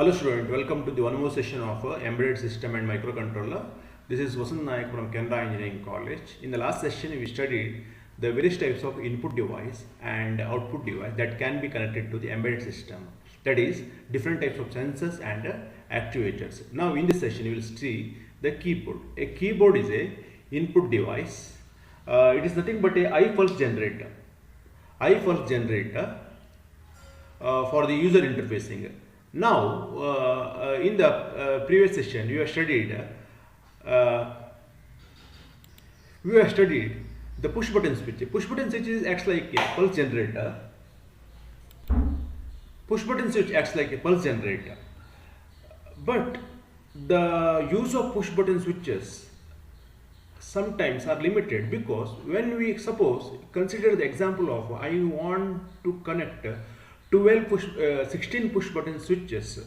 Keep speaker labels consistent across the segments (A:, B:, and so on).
A: Hello student, welcome to the one more session of Embedded System and Microcontroller. This is Vasant Nayak from Canara Engineering College. In the last session we studied the various types of input device and output device that can be connected to the embedded system. That is different types of sensors and actuators. Now in this session you will see the keyboard. A keyboard is a input device. It is nothing but a I-pulse generator. I-pulse generator for the user interfacing. Now, in the previous session, we have studied the push button switch. Push button switch acts like a pulse generator. Push button switch acts like a pulse generator. But the use of push button switches sometimes are limited, because when we consider the example of I want to connect 16 push button switches.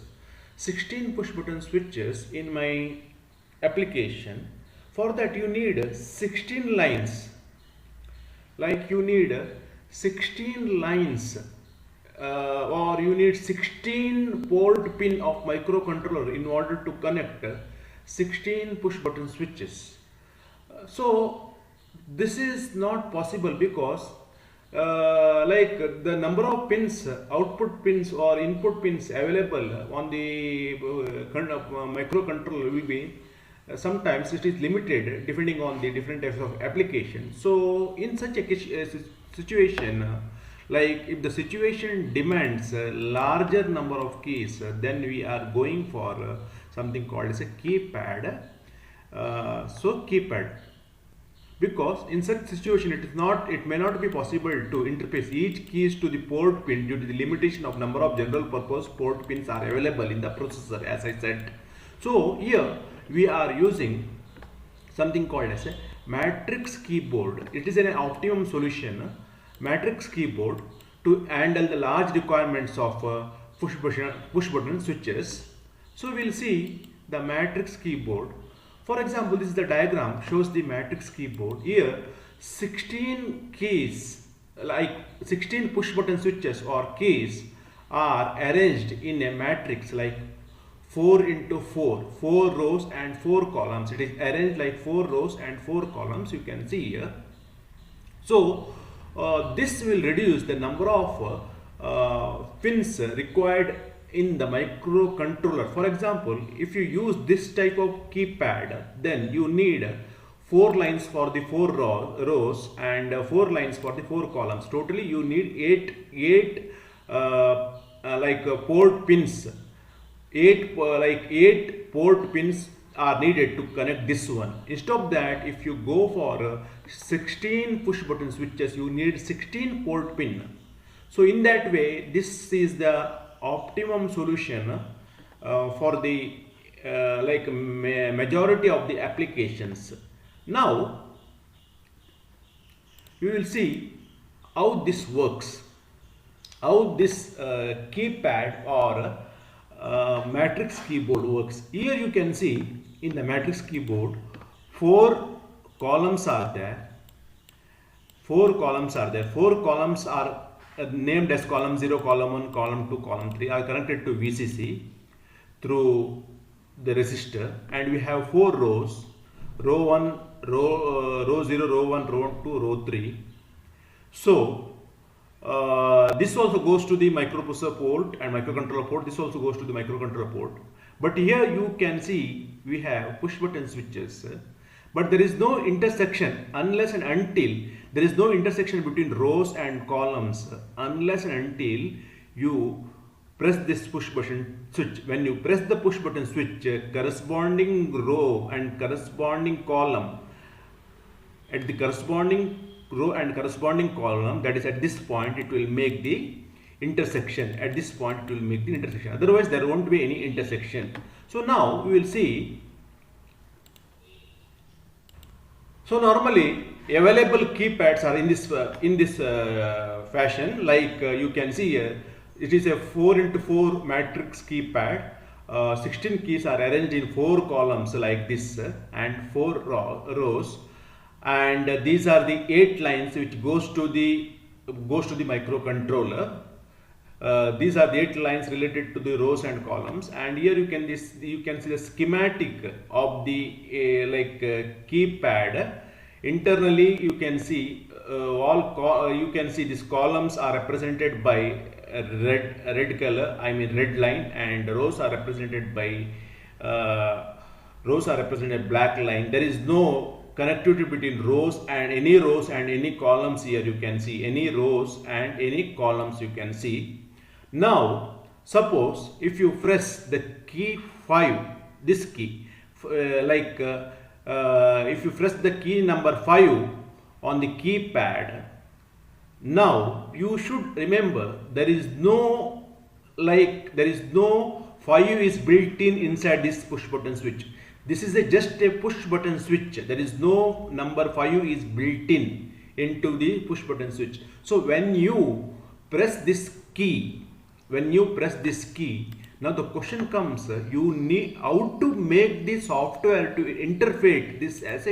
A: 16 push button switches in my application. For that you need 16 lines. Like you need 16 lines or you need 16 port pin of microcontroller in order to connect 16 push button switches. So this is not possible, because like the number of pins, output pins or input pins available on the microcontroller will be sometimes it is limited depending on the different types of application. So in such a situation, like if the situation demands a larger number of keys, then we are going for something called as a keypad. Keypad, because in such situation it may not be possible to interface each keys to the port pin due to the limitation of number of general purpose port pins are available in the processor, as I said. So here we are using something called as a matrix keyboard. It is an optimum solution, matrix keyboard, to handle the large requirements of push button switches. So we will see the matrix keyboard. For example, this is the diagram, shows the matrix keyboard. Here 16 keys, like 16 push button switches or keys, are arranged in a matrix like 4 into 4, 4 rows and 4 columns. It is arranged like 4 rows and 4 columns, you can see here. So this will reduce the number of pins required in the microcontroller. For example, if you use this type of keypad, then you need 4 lines for the 4 rows and 4 lines for the 4 columns. Totally you need 8 port pins. 8 port pins are needed to connect this one. Instead of that, if you go for 16 push button switches, you need 16 port pin. So in that way, this is the optimum solution for the majority of the applications. Now we will see how this works, how this keypad or matrix keyboard works. Here you can see in the matrix keyboard 4 columns are there. 4 columns are there. 4 columns are named as column 0, column 1, column 2, column 3 are connected to VCC through the resistor, and we have 4 rows, row 1, row 0, row 1, row 2, row 3. So this also goes to the microprocessor port and microcontroller port. This also goes to the microcontroller port. But here you can see we have push button switches, but there is no intersection unless and until there is no intersection between rows and columns unless and until you press this push button switch. When you press the push button switch, corresponding row and corresponding column at the corresponding row and corresponding column, that is at this point, it will make the intersection. At this point it will make the intersection, otherwise there won't be any intersection. So now we will see. So normally available keypads are in this fashion. Like you can see here, it is a 4 into 4 matrix keypad. 16 keys are arranged in 4 columns like this and 4 rows, and these are the 8 lines which goes to the microcontroller. these are the 8 lines related to the rows and columns, and here you can see the schematic of the keypad. Internally you can see you can see these columns are represented by red color, I mean red line, and rows are represented by black line. There is no connectivity between rows and any columns. Here you can see any rows and any columns you can see. Now suppose if you press the key 5, this key, if you press the key number 5 on the keypad, now you should remember there is no 5 is built in inside this push button switch. This is just a push button switch. There is no number 5 is built in into the push button switch. So when you press this key, now the question comes, you need how to make the software to interpret this as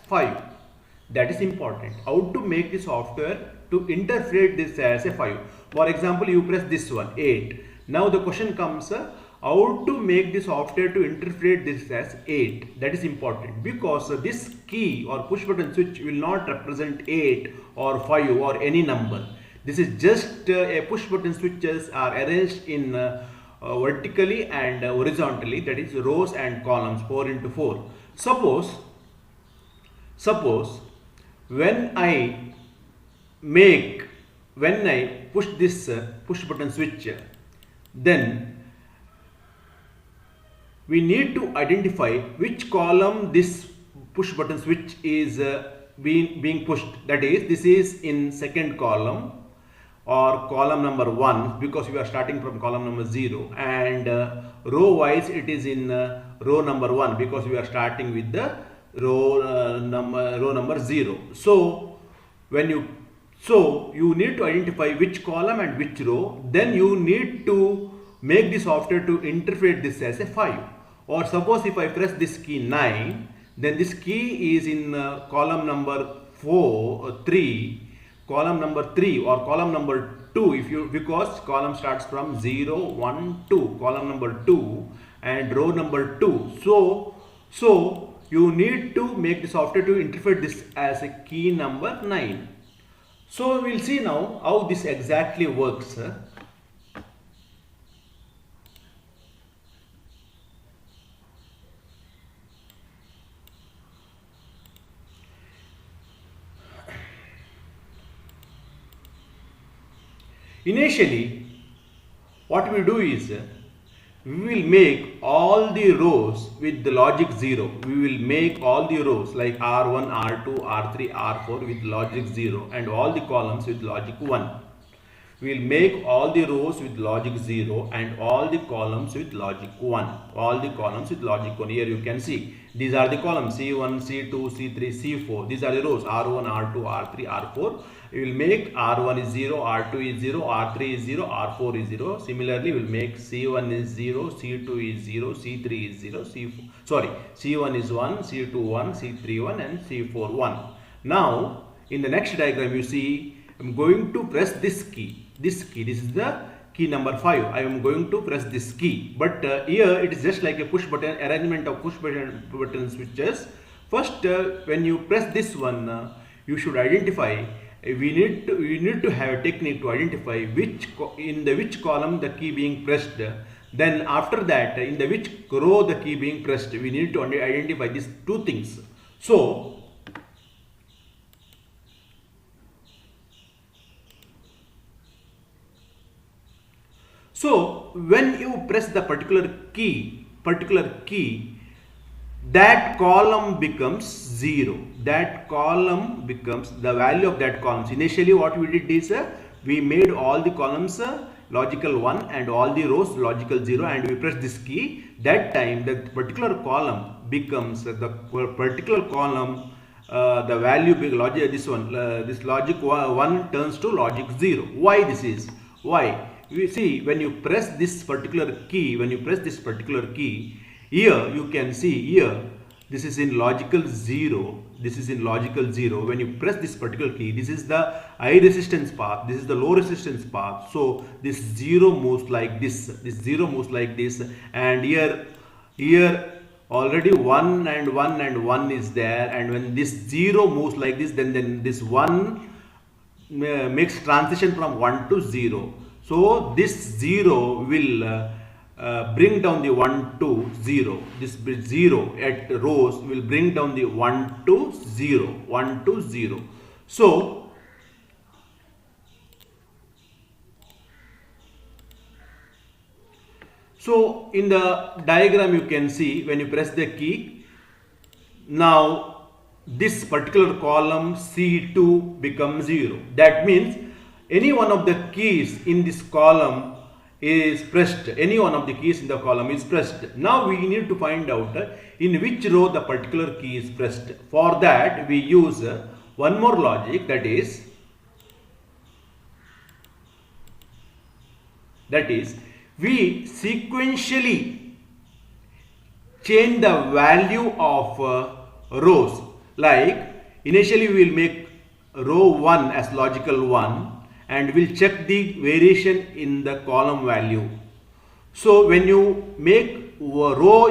A: 5. That is important. How to make the software to interpret this as a 5. For example, you press this one, 8. Now the question comes, how to make the software to interpret this as 8. That is important, because this key or push button switch will not represent 8 or 5 or any number. This is just a push button switches are arranged in vertically and horizontally, that is rows and columns 4 into 4. Suppose when I push this push button switch, then we need to identify which column this push button switch is being pushed. That is, this is in second column or column number 1, because we are starting from column number 0, and row wise it is in row number 1, because we are starting with the row number 0. So you need to identify which column and which row, then you need to make the software to interpret this as a 5. Or suppose if I press this key 9, then this key is in column number 3 or column number 2, because column starts from 0, 1, 2, column number 2 and row number 2. So you need to make the software to interpret this as a key number 9. So we'll see now how this exactly works. Initially, what we do is we will make all the rows with the logic 0. We will make all the rows like R1, R2, R3, R4 with logic 0, and all the columns with logic 1. We will make all the rows with logic 0 and all the columns with logic 1. Here you can see these are the columns C1, C2, C3, C4. These are the rows R1, R2, R3, R4. We will make R1 is 0, R2 is 0, R3 is 0, R4 is 0. Similarly, we will make C1 is 0, C2 is 0, C3 is 0, C1 is 1, C2 1, C3 1 and C4 1. Now, in the next diagram you see, I am going to press this key. This is the key number 5. I am going to press this key. But here it is just like a push button, arrangement of push button switches. First, when you press this one, you should identify. We need to have a technique to identify which column the key being pressed. Then after that, in the which row the key being pressed, we need to identify these two things. So when you press the particular key, that column becomes 0. That column becomes the value of that column. Initially what we did is we made all the columns logical 1 and all the rows logical 0, and we press this key. That time the particular column becomes the value logic, this logic 1 turns to logic 0. Why this is? Why? You see, when you press this particular key, here you can see here this is in logical 0, this is in logical 0. When you press this particular key, this is the high resistance path, this is the low resistance path. So this 0 moves like this 0 moves like this, and here already 1 and 1 and 1 is there, and when this 0 moves like this, then this 1 makes transition from 1 to 0. So this 0 will bring down the 1 to 0. This 0 at rows will bring down the 1 to 0, 1 to 0. So in the diagram you can see, when you press the key, now this particular column C2 becomes 0. That means any one of the keys in this column is pressed. Any one of the keys in the column is pressed. Now we need to find out in which row the particular key is pressed. For that we use one more logic, that is we sequentially change the value of rows. Like initially we will make row 1 as logical 1, and we'll check the variation in the column value. So when you make row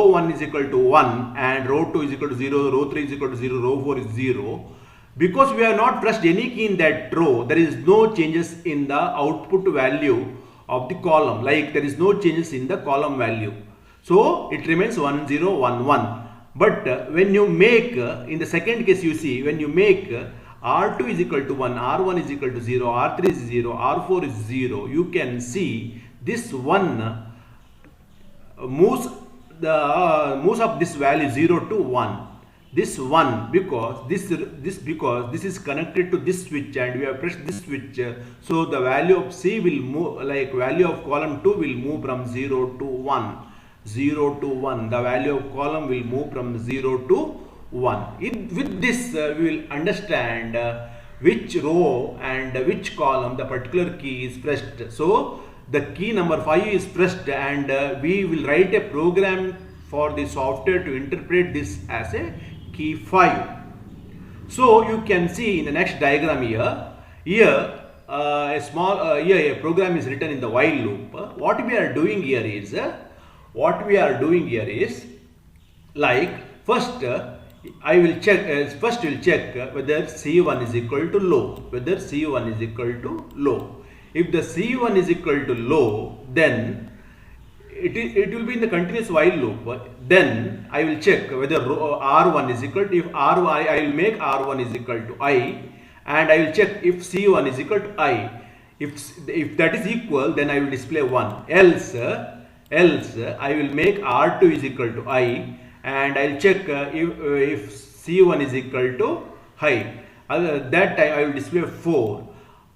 A: 1 is equal to 1 and row 2 is equal to 0, row 3 is equal to 0, row 4 is 0, because we have not pressed any key in that row, there is no changes in the output value of the column. Like there is no changes in the column value, so it remains 1 0 1 1. But when you make in the second case, you see, when you make R2 is equal to 1, R1 is equal to 0, R3 is 0, R4 is 0, you can see this 1 moves up this value 0 to 1. This 1 because this is connected to this switch, and we have pressed this switch, so the value of C will move, like value of column 2 will move from 0 to 1. 0 to 1, the value of column will move from 0 to 1. With this we will understand which row and which column the particular key is pressed. So the key number 5 is pressed, and we will write a program for the software to interpret this as a key 5. So you can see in the next diagram here a program is written in the while loop. What we are doing here is like first I will check we'll check whether C1 is equal to low, If the C1 is equal to low, then it will be in the continuous while loop. Then I will check whether R1 is equal to, if R1, I will make R1 is equal to I, and I will check if C1 is equal to I. If that is equal, then I will display 1. Else I will make R2 is equal to I, and I will check if C1 is equal to high. That time I will display 4.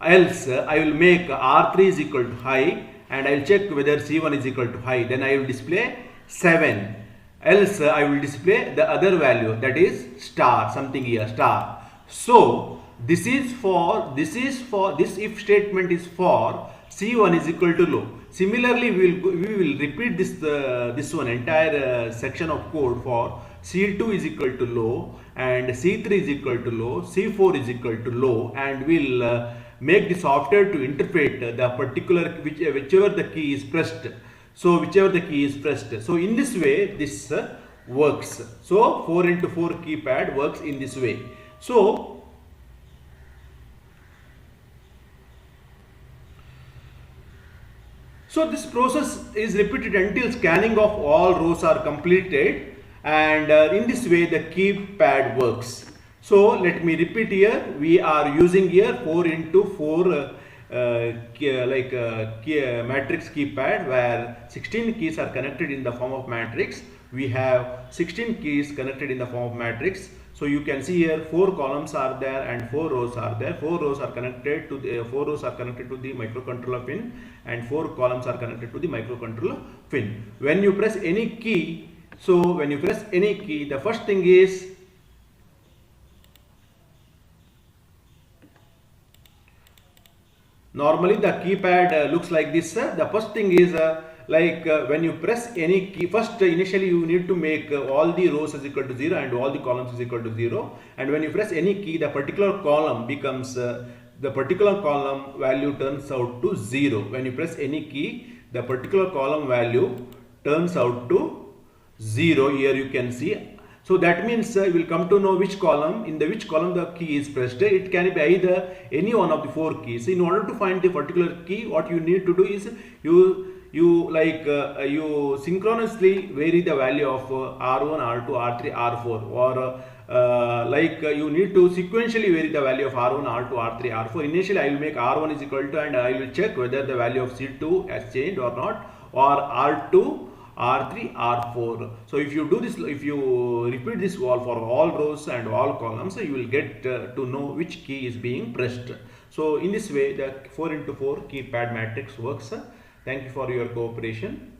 A: Else I will make R3 is equal to high, and I will check whether C1 is equal to high. Then I will display 7. Else I will display the other value, that is star, something here, star. So this if statement is for C1 is equal to low. Similarly, we will repeat this one entire section of code for C2 is equal to low, and C3 is equal to low, C4 is equal to low, and we'll make the software to interpret the particular whichever the key is pressed. So in this way this works. So 4x4 keypad works in this way. So this process is repeated until scanning of all rows are completed, and in this way the keypad works. So let me repeat here. We are using here 4x4 matrix keypad, where 16 keys are connected in the form of matrix. We have 16 keys connected in the form of matrix. So you can see here 4 columns are there and 4 rows are there. 4 rows are connected to the microcontroller pin, and 4 columns are connected to the microcontroller pin. When you press any key, the first thing is normally the keypad looks like this. The first thing is when you press any key, first initially you need to make all the rows is equal to 0 and all the columns is equal to 0, and when you press any key, the particular column becomes the particular column value turns out to 0. When you press any key, the particular column value turns out to 0. Here you can see. So that means you will come to know which column, in the which column the key is pressed. It can be either any one of the 4 keys. In order to find the particular key, what you need to do is you synchronously vary the value of R1, R2, R3, R4, or you need to sequentially vary the value of R1, R2, R3, R4. Initially I will make R1 is equal to, and I will check whether the value of C2 has changed or not, or R2, R3, R4. So if you do this, if you repeat this for all rows and all columns, you will get to know which key is being pressed. So in this way the 4 into 4 keypad matrix works. Thank you for your cooperation.